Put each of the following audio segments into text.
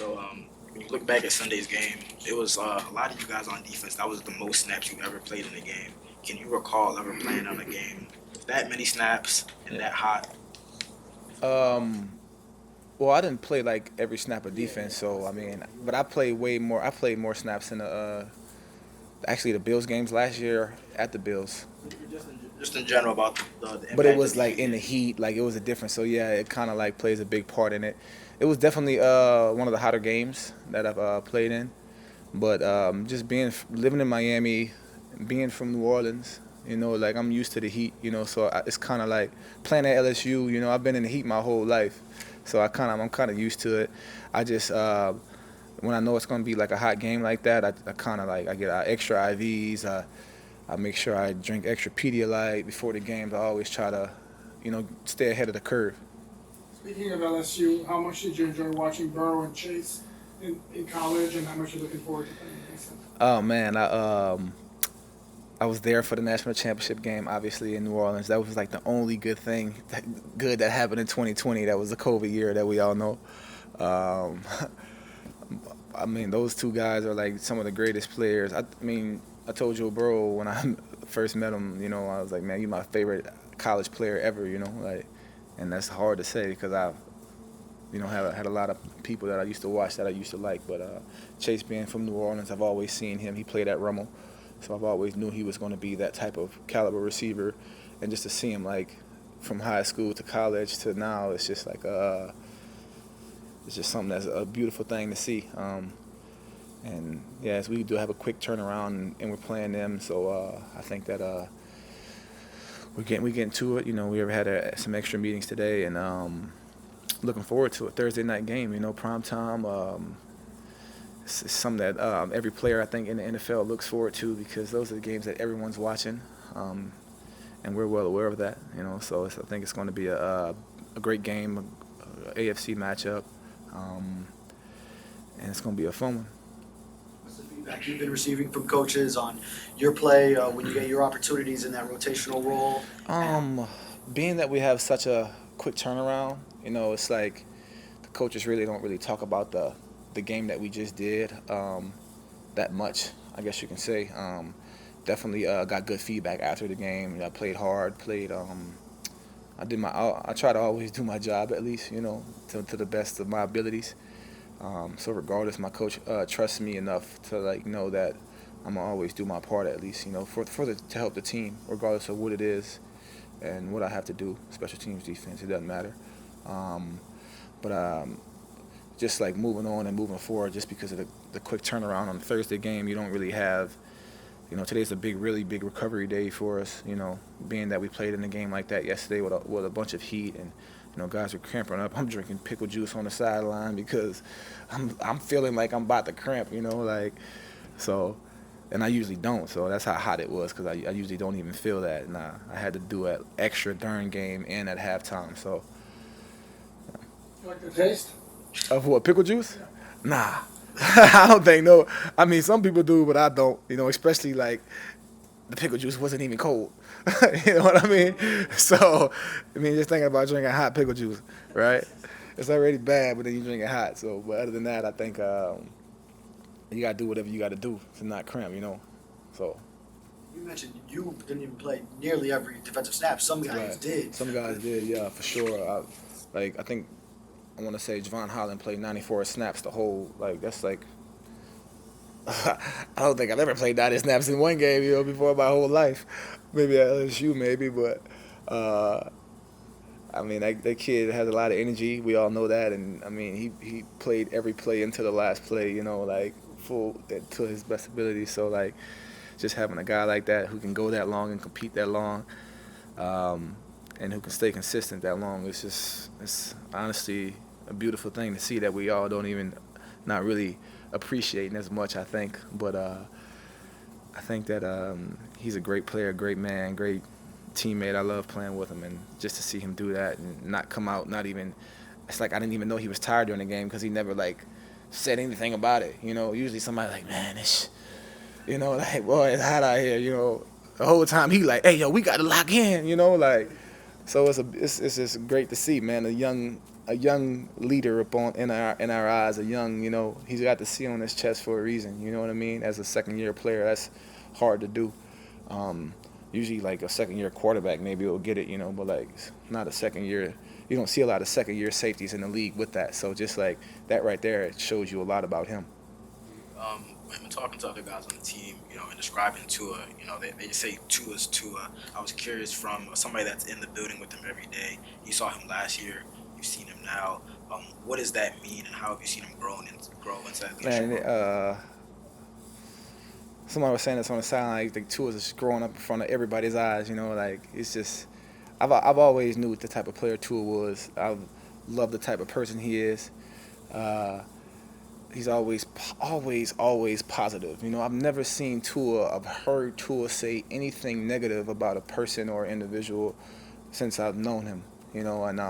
So when you look back at Sunday's game, it was a lot of you guys on defense. That was the most snaps you've ever played in a game. Can you recall ever playing on a game with that many snaps and Yeah. that hot? Well, I didn't play like every snap of defense, so I mean, but I played way more. I played more snaps in the actually the Bills games last year at the Bills. Just in general about the But it impact of was the like heat in the game. heat, like it was a different. So yeah, it kind of like plays a big part in it. It was definitely one of the hotter games that I've played in. But just being living in Miami, being from New Orleans, like I'm used to the heat, so it's kind of like playing at LSU. I've been in the heat my whole life, so I'm kind of used to it. I just when I know it's gonna be like a hot game like that, I kind of like I get extra IVs. I make sure I drink extra Pedialyte before the games. I always try to, stay ahead of the curve. Speaking of LSU, how much did you enjoy watching Burrow and Chase in college, and how much are you looking forward to playing against them? Oh man, I was there for the national championship game, obviously in New Orleans. That was like the only good that happened in 2020. That was the COVID year that we all know. Um, I mean, those two guys are like some of the greatest players. I mean, I told Joe Burrow when I first met him, I was like, man, you're my favorite college player ever, like, and that's hard to say because I've, had a lot of people that I used to watch that I used to like. But Chase being from New Orleans, I've always seen him. He played at Rummel, so I've always knew he was going to be that type of caliber receiver, and just to see him like from high school to college to now, it's just like it's just something that's a beautiful thing to see. And yes, we do have a quick turnaround, and we're playing them. So I think that we getting to it. We ever had some extra meetings today, and looking forward to a Thursday night game. Prime time. It's something that every player I think in the NFL looks forward to because those are the games that everyone's watching, and we're well aware of that. So I think it's going to be a great game, a AFC matchup, and it's going to be a fun one. What's the feedback you've been receiving from coaches on your play when you get your opportunities in that rotational role? And Um, Being that we have such a quick turnaround, it's like the coaches really don't really talk about the game that we just did that much. I guess you can say. Definitely got good feedback after the game. I played hard. Played. I try to always do my job at least. To the best of my abilities. So regardless, my coach trusts me enough to like know that I'm gonna always do my part at least. To help the team, regardless of what it is and what I have to do. Special teams, defense, it doesn't matter. Um, but just like moving on and moving forward, just because of the quick turnaround on the Thursday game, you don't really have. Today's a really big recovery day for us. Being that we played in a game like that yesterday with a bunch of heat and guys are cramping up. I'm drinking pickle juice on the sideline because I'm feeling like I'm about to cramp. Like so, and I usually don't. So that's how hot it was because I usually don't even feel that, and I had to do it extra during game and at halftime. So You like the taste? of what pickle juice? Yeah. Nah. I don't think no. I mean, some people do, but I don't. Especially like the pickle juice wasn't even cold. You know what I mean? So, I mean, just thinking about drinking hot pickle juice, right? It's already bad, but then you drink it hot. So, but other than that, I think you gotta do whatever you gotta do to not cramp. So, you mentioned you didn't even play nearly every defensive snap. Some guys right. did. Some guys did, yeah, for sure. I think I want to say Javon Holland played 94 snaps the whole. Like that's like I don't think I've ever played 90 snaps in one game, before my whole life. Maybe at LSU, maybe, but uh, I mean, that kid has a lot of energy. We all know that, and I mean, he played every play into the last play, like full to his best ability. So like, just having a guy like that who can go that long and compete that long, um, and who can stay consistent that long, it's honestly a beautiful thing to see that we all don't even not really appreciating as much, I think. But I think that he's a great player, great man, great teammate. I love playing with him, and just to see him do that and not come out, not even. It's like I didn't even know he was tired during the game because he never like said anything about it. Usually somebody like, man, like boy, it's hot out here. The whole time he like, hey yo, we got to lock in. Like, so it's just great to see, man. A young a young leader in our eyes, a young, he's got the C on his chest for a reason. You know what I mean? As a second-year player, that's hard to do. Usually, like a second-year quarterback, maybe will get it, but like not a second-year. You don't see a lot of second-year safeties in the league with that. So just like that right there, it shows you a lot about him. When talking to other guys on the team, and describing Tua, they just say Tua's Tua. I was curious from somebody that's in the building with him every day. You saw him last year. You've seen him now. What does that mean, and how have you seen him grow into that leadership Man, role? Somebody was saying this on the sideline. Like Tua's just growing up in front of everybody's eyes. Like it's just. I've always knew the type of player Tua was. I love the type of person he is. He's always positive. I've never seen Tua. I've heard Tua say anything negative about a person or individual since I've known him. And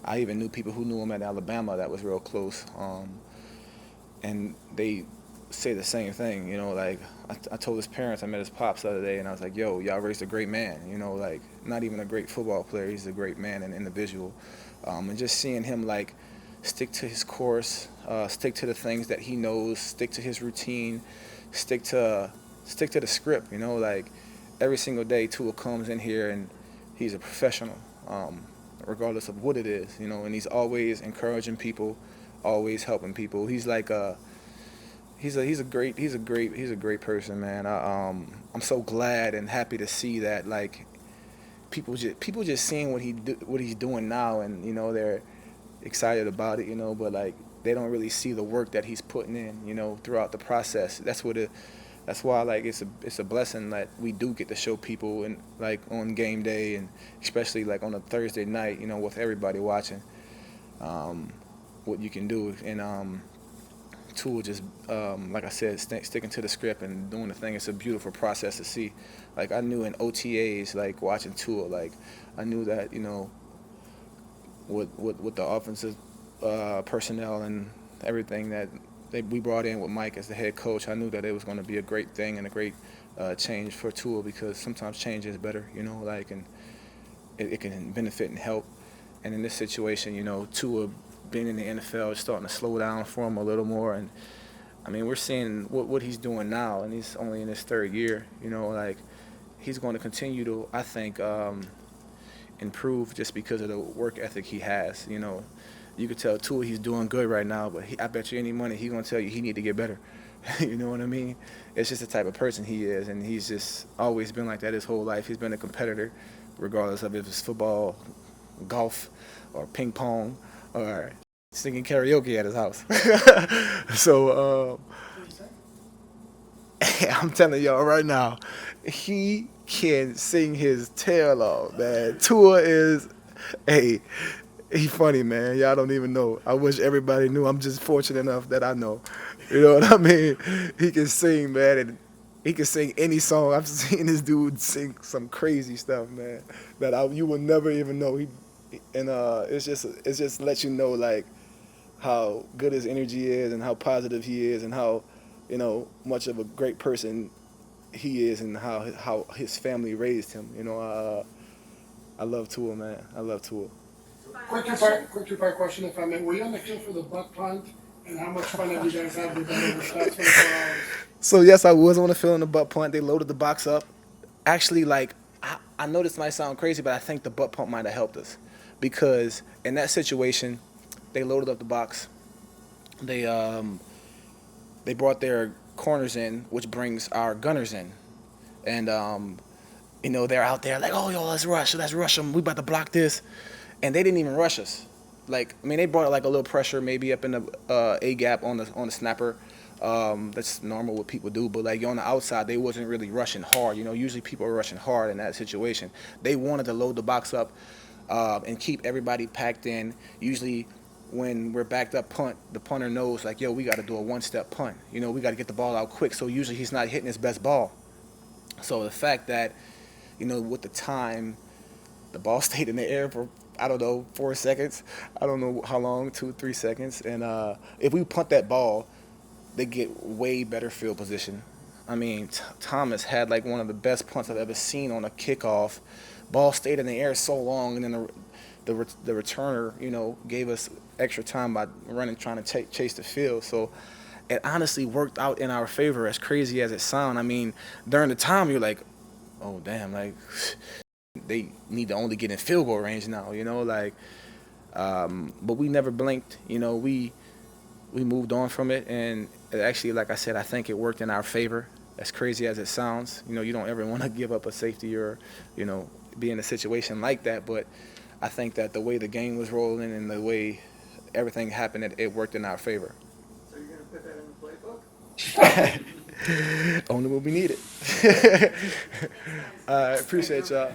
I even knew people who knew him at Alabama that was real close. And they say the same thing. Like I told his parents, I met his pops the other day, and I was like, "Yo, y'all raised a great man." Like not even a great football player. He's a great man and individual. And just seeing him like stick to his course, stick to the things that he knows, stick to his routine, stick to the script. Like every single day, Tua comes in here and he's a professional, regardless of what it is. And he's always encouraging people, always helping people. He's like he's a great person, man. I'm so glad and happy to see that like people just seeing what he's doing now, and they're excited about it, but like they don't really see the work that he's putting in, throughout the process. That's why like it's a blessing that we do get to show people, and like on game day, and especially like on a Thursday night, with everybody watching, what you can do. And Tua just, like I said, sticking to the script and doing the thing. It's a beautiful process to see. Like I knew in OTAs, like watching Tua, like I knew that with the offensive personnel and everything that we brought in with Mike as the head coach, I knew that it was going to be a great thing and a great change for Tua, because sometimes change is better, like, and it can benefit and help. And in this situation, Tua being in the NFL is starting to slow down for him a little more. And I mean, we're seeing what he's doing now, and he's only in his third year. Like he's going to continue to, I think, improve just because of the work ethic he has. You could tell Tua he's doing good right now, but I bet you any money he's going to tell you he need to get better. You know what I mean? It's just the type of person he is, and he's just always been like that his whole life. He's been a competitor, regardless of if it's football, golf, or ping pong, or singing karaoke at his house. So I'm telling y'all right now, he can sing his tail off, man. Tua is he funny, man. Y'all don't even know. I wish everybody knew. I'm just fortunate enough that I know. You know what I mean? He can sing, man, and he can sing any song. I've seen this dude sing some crazy stuff, man, that you will never even know. It's just lets you know like how good his energy is and how positive he is and how much of a great person he is, and how his family raised him. I love Tua, man. I love Tua. Quick two-part question, if I may. Were you on the field for the butt punt? And how much fun have you guys had with that over the last 24 hours? So yes, I was on the field in the butt punt. They loaded the box up. Actually, like I know this might sound crazy, but I think the butt punt might have helped us, because in that situation, they loaded up the box. They brought their corners in, which brings our gunners in, and they're out there like, oh, yo, let's rush them. We about to block this, and they didn't even rush us. Like, I mean, they brought like a little pressure maybe up in the A gap on the snapper. That's normal what people do, but like on the outside, they wasn't really rushing hard. Usually people are rushing hard in that situation. They wanted to load the box up and keep everybody packed in. Usually, when we're backed up punt, the punter knows like, yo, we got to do a one-step punt. We got to get the ball out quick. So usually he's not hitting his best ball. So the fact that, with the time, the ball stayed in the air for, I don't know, 4 seconds. I don't know how long, 2-3 seconds. And if we punt that ball, they get way better field position. I mean, Thomas had like one of the best punts I've ever seen on a kickoff. Ball stayed in the air so long, and then the returner, gave us extra time by running, trying to chase the field. So it honestly worked out in our favor, as crazy as it sounds. I mean, during the time, you're like, oh, damn, like, they need to only get in field goal range now, but we never blinked. We moved on from it, and it actually, like I said, I think it worked in our favor, as crazy as it sounds. You don't ever want to give up a safety or, be in a situation like that, but I think that the way the game was rolling and the way everything happened, it worked in our favor. So you're going to put that in the playbook? Only when we need it. I appreciate y'all.